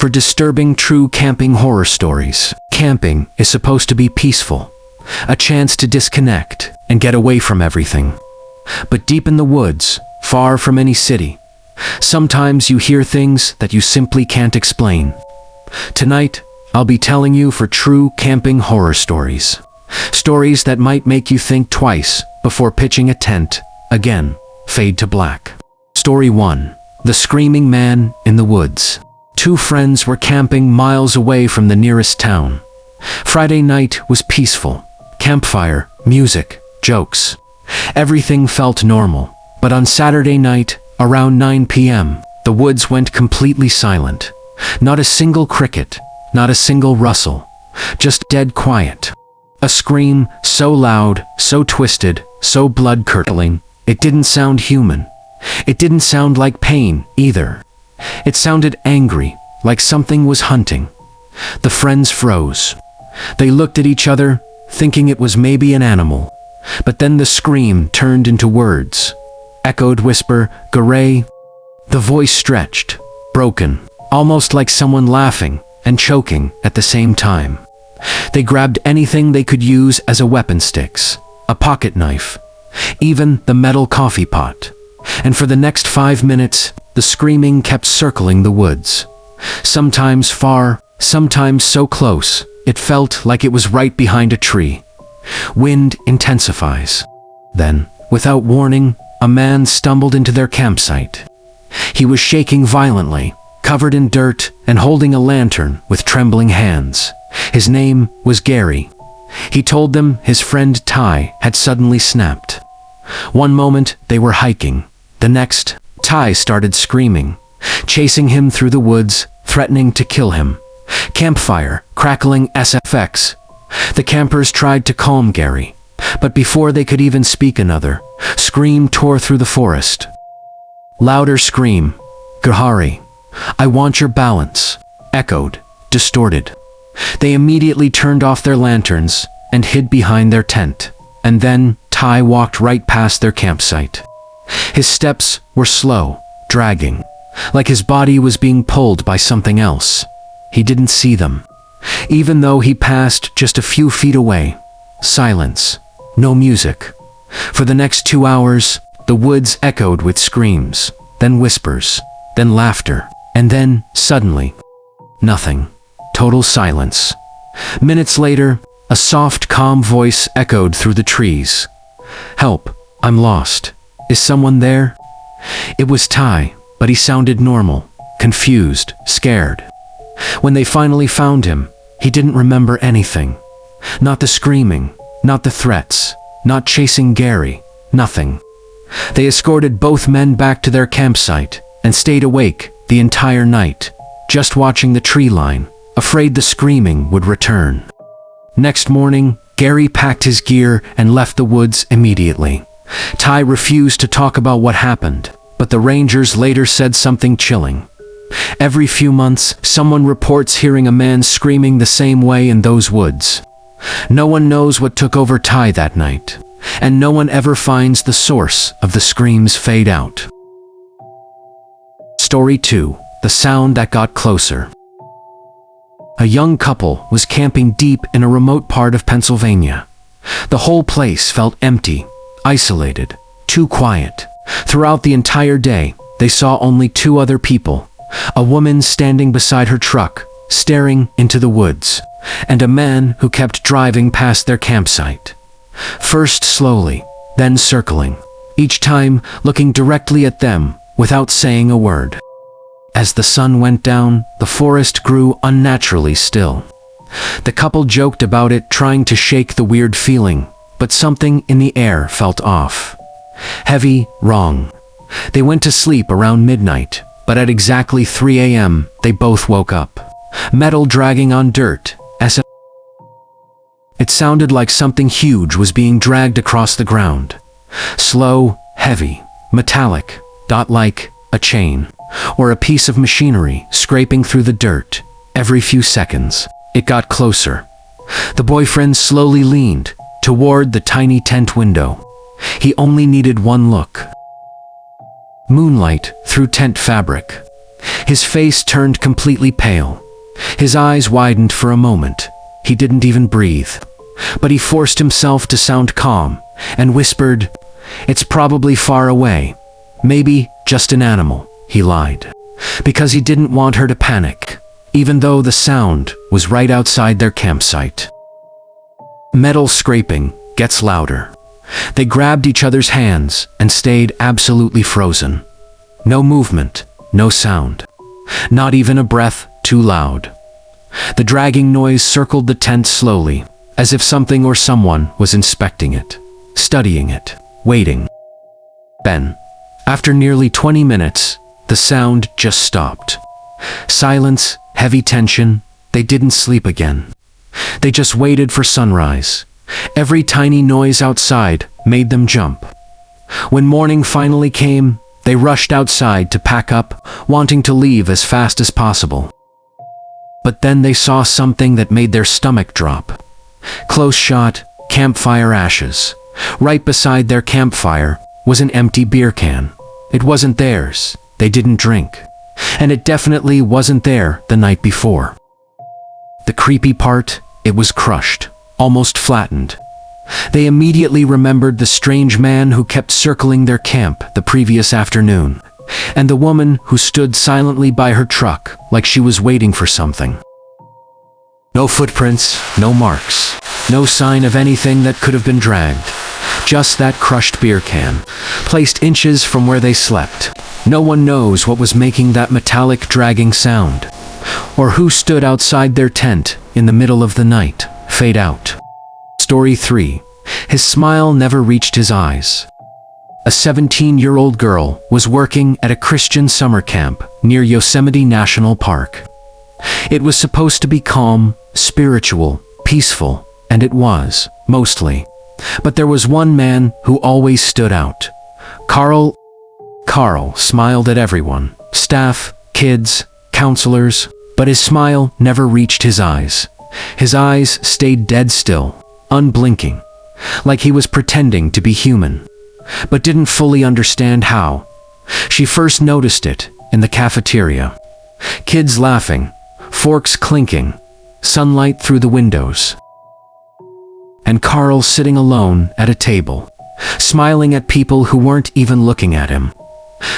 For disturbing true camping horror stories. Camping is supposed to be peaceful, a chance to disconnect and get away from everything. But deep in the woods, far from any city, sometimes you hear things that you simply can't explain. Tonight, I'll be telling you for true camping horror stories. Stories that might make you think twice before pitching a tent. Again, fade to black. Story 1. The Screaming Man in the Woods. Two friends were camping miles away from the nearest town. Friday night was peaceful. Campfire, music, jokes. Everything felt normal. But on Saturday night, around 9 p.m., the woods went completely silent. Not a single cricket, not a single rustle. Just dead quiet. A scream so loud, so twisted, so blood-curdling, it didn't sound human. It didn't sound like pain, either. It sounded angry, like something was hunting. The friends froze. They looked at each other, thinking it was maybe an animal. But then the scream turned into words. Echoed whisper, "Garay." The voice stretched, broken, almost like someone laughing and choking at the same time. They grabbed anything they could use as a weapon: sticks, a pocket knife, even the metal coffee pot. And for the next 5 minutes, the screaming kept circling the woods. Sometimes far, sometimes so close, it felt like it was right behind a tree. Wind intensifies. Then, without warning, a man stumbled into their campsite. He was shaking violently, covered in dirt, and holding a lantern with trembling hands. His name was Gary. He told them his friend Ty had suddenly snapped. One moment they were hiking. The next, Ty started screaming, chasing him through the woods, threatening to kill him. Campfire, crackling SFX. The campers tried to calm Gary, but before they could even speak, another scream tore through the forest. Louder scream, "Gahari, I want your balance," echoed, distorted. They immediately turned off their lanterns and hid behind their tent. And then Ty walked right past their campsite. His steps were slow, dragging, like his body was being pulled by something else. He didn't see them. Even though he passed just a few feet away. Silence. No music. For the next 2 hours, the woods echoed with screams, then whispers, then laughter, and then, suddenly, nothing. Total silence. Minutes later, a soft, calm voice echoed through the trees. "Help, I'm lost. Is someone there?" It was Ty, but he sounded normal, confused, scared. When they finally found him, he didn't remember anything. Not the screaming, not the threats, not chasing Gary, nothing. They escorted both men back to their campsite and stayed awake the entire night, just watching the tree line, afraid the screaming would return. Next morning, Gary packed his gear and left the woods immediately. Ty refused to talk about what happened, but the rangers later said something chilling. Every few months, someone reports hearing a man screaming the same way in those woods. No one knows what took over Ty that night, and no one ever finds the source of the screams fade out. Story 2. The Sound That Got Closer. A young couple was camping deep in a remote part of Pennsylvania. The whole place felt empty, isolated, too quiet. Throughout the entire day, they saw only 2 other people. A woman standing beside her truck, staring into the woods, and a man who kept driving past their campsite. First slowly, then circling, each time looking directly at them without saying a word. As the sun went down, the forest grew unnaturally still. The couple joked about it, trying to shake the weird feeling, but something in the air felt off. Heavy, wrong. They went to sleep around midnight, but at exactly 3 a.m., they both woke up. Metal dragging on dirt. It sounded like something huge was being dragged across the ground. Slow, heavy, metallic, like a chain, or a piece of machinery scraping through the dirt. Every few seconds, it got closer. The boyfriend slowly leaned toward the tiny tent window. He only needed one look. Moonlight through tent fabric. His face turned completely pale. His eyes widened for a moment. He didn't even breathe. But he forced himself to sound calm and whispered, "It's probably far away. Maybe just an animal," he lied, because he didn't want her to panic, even though the sound was right outside their campsite. Metal scraping gets louder. They grabbed each other's hands and stayed absolutely frozen. No movement, no sound. Not even a breath too loud. The dragging noise circled the tent slowly, as if something or someone was inspecting it, studying it, waiting. Then, after nearly 20 minutes, the sound just stopped. Silence, heavy tension. They didn't sleep again. They just waited for sunrise. Every tiny noise outside made them jump. When morning finally came, they rushed outside to pack up, wanting to leave as fast as possible. But then they saw something that made their stomach drop. Close shot, campfire ashes. Right beside their campfire was an empty beer can. It wasn't theirs. They didn't drink. And it definitely wasn't there the night before. The creepy part, it was crushed, almost flattened. They immediately remembered the strange man who kept circling their camp the previous afternoon, and the woman who stood silently by her truck like she was waiting for something. No footprints, no marks, no sign of anything that could have been dragged. Just that crushed beer can, placed inches from where they slept. No one knows what was making that metallic dragging sound, or who stood outside their tent in the middle of the night. Fade out. Story 3. His smile never reached his eyes. A 17-year-old girl was working at a Christian summer camp near Yosemite National Park. It was supposed to be calm, spiritual, peaceful, and it was, mostly. But there was one man who always stood out. Carl. Carl smiled at everyone, staff, kids, counselors, but his smile never reached his eyes. His eyes stayed dead still, unblinking, like he was pretending to be human, but didn't fully understand how. She first noticed it in the cafeteria. Kids laughing, forks clinking, sunlight through the windows. And Carl sitting alone at a table, smiling at people who weren't even looking at him.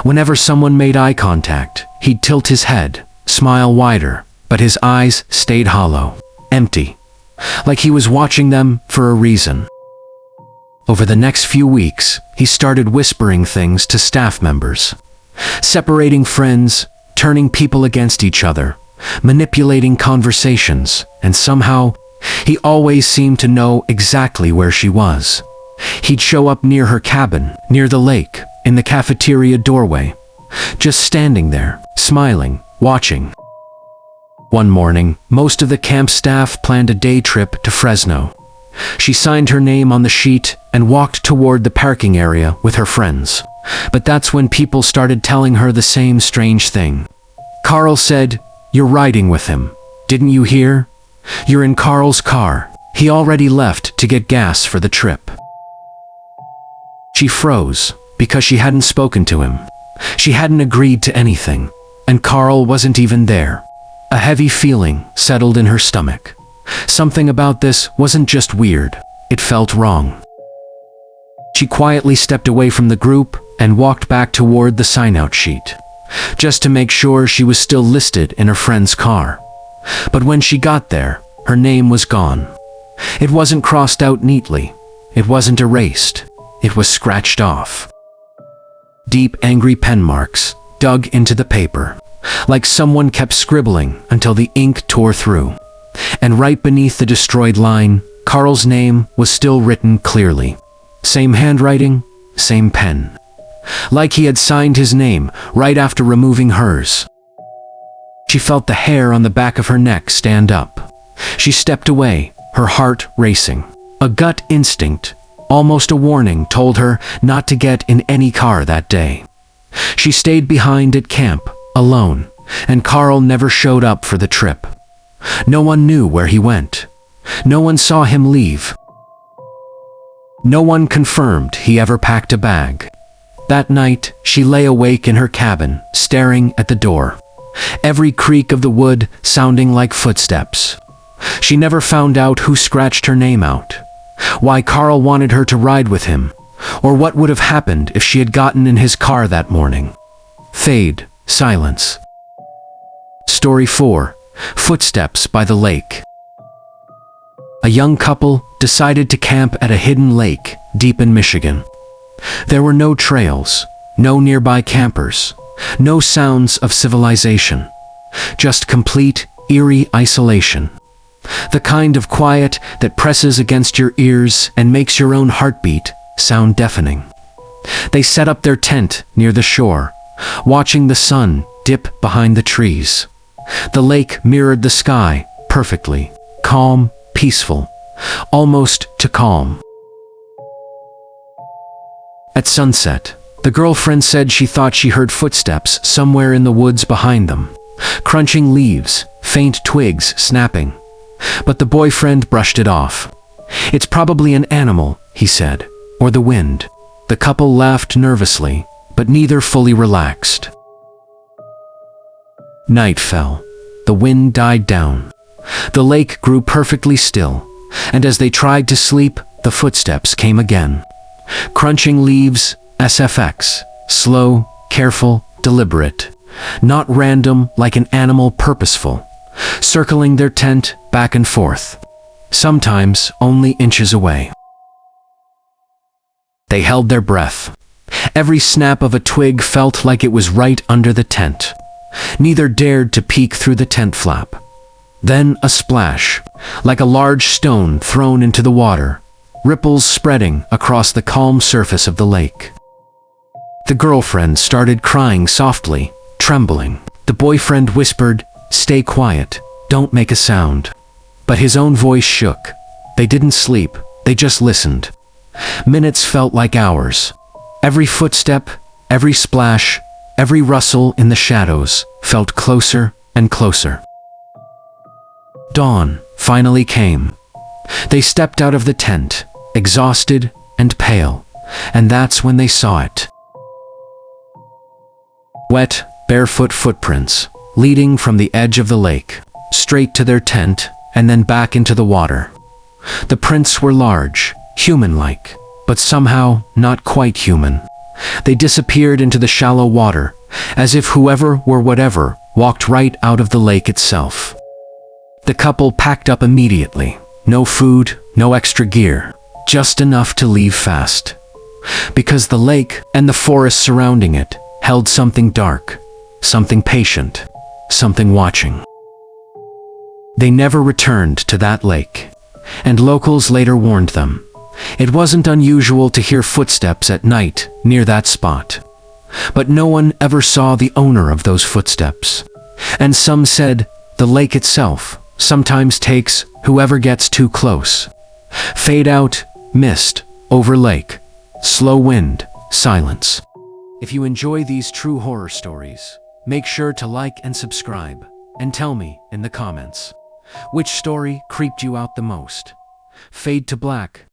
Whenever someone made eye contact, he'd tilt his head, smile wider, but his eyes stayed hollow, empty, like he was watching them for a reason. Over the next few weeks, he started whispering things to staff members, separating friends, turning people against each other, manipulating conversations, and somehow, he always seemed to know exactly where she was. He'd show up near her cabin, near the lake, in the cafeteria doorway, just standing there, smiling, watching. One morning, most of the camp staff planned a day trip to Fresno. She signed her name on the sheet and walked toward the parking area with her friends. But that's when people started telling her the same strange thing. Carl said, "You're riding with him. Didn't you hear? You're in Carl's car. He already left to get gas for the trip." She froze, because she hadn't spoken to him. She hadn't agreed to anything, and Carl wasn't even there. A heavy feeling settled in her stomach. Something about this wasn't just weird, it felt wrong. She quietly stepped away from the group and walked back toward the sign-out sheet, just to make sure she was still listed in her friend's car. But when she got there, her name was gone. It wasn't crossed out neatly. It wasn't erased. It was scratched off. Deep, angry pen marks dug into the paper, like someone kept scribbling until the ink tore through. And right beneath the destroyed line, Carl's name was still written clearly. Same handwriting, same pen. Like he had signed his name right after removing hers. She felt the hair on the back of her neck stand up. She stepped away, her heart racing. A gut instinct, almost a warning, told her not to get in any car that day. She stayed behind at camp, alone, and Carl never showed up for the trip. No one knew where he went. No one saw him leave. No one confirmed he ever packed a bag. That night, she lay awake in her cabin, staring at the door. every creak of the wood sounding like footsteps. She never found out who scratched her name out, why Carl wanted her to ride with him, or what would have happened if she had gotten in his car that morning. Fade, silence. Story 4. Footsteps by the lake. A young couple decided to camp at a hidden lake deep in Michigan. There were no trails, no nearby campers, no sounds of civilization, just complete, eerie isolation. The kind of quiet that presses against your ears and makes your own heartbeat sound deafening. They set up their tent near the shore, watching the sun dip behind the trees. The lake mirrored the sky perfectly, calm, peaceful, almost too calm. At sunset, the girlfriend said she thought she heard footsteps somewhere in the woods behind them, crunching leaves, faint twigs snapping. But the boyfriend brushed it off. "It's probably an animal," he said, "or the wind." The couple laughed nervously, but neither fully relaxed. Night fell. The wind died down. The lake grew perfectly still, and as they tried to sleep, the footsteps came again. Crunching leaves, SFX, slow, careful, deliberate, not random like an animal, purposeful, circling their tent back and forth, sometimes only inches away. They held their breath. Every snap of a twig felt like it was right under the tent. Neither dared to peek through the tent flap. Then a splash, like a large stone thrown into the water, ripples spreading across the calm surface of the lake. The girlfriend started crying softly, trembling. The boyfriend whispered, "Stay quiet, don't make a sound." But his own voice shook. They didn't sleep, they just listened. Minutes felt like hours. Every footstep, every splash, every rustle in the shadows felt closer and closer. Dawn finally came. They stepped out of the tent, exhausted and pale, and that's when they saw it. Wet, barefoot footprints, leading from the edge of the lake, straight to their tent, and then back into the water. The prints were large, human-like, but somehow not quite human. They disappeared into the shallow water, as if whoever or whatever walked right out of the lake itself. The couple packed up immediately. No food, no extra gear, just enough to leave fast. Because the lake and the forest surrounding it held something dark, something patient, something watching. They never returned to that lake, and locals later warned them. It wasn't unusual to hear footsteps at night near that spot. But no one ever saw the owner of those footsteps. And some said the lake itself sometimes takes whoever gets too close. Fade out, mist, over lake, slow wind, silence. If you enjoy these true horror stories, make sure to like and subscribe, and tell me in the comments, which story creeped you out the most? Fade to black,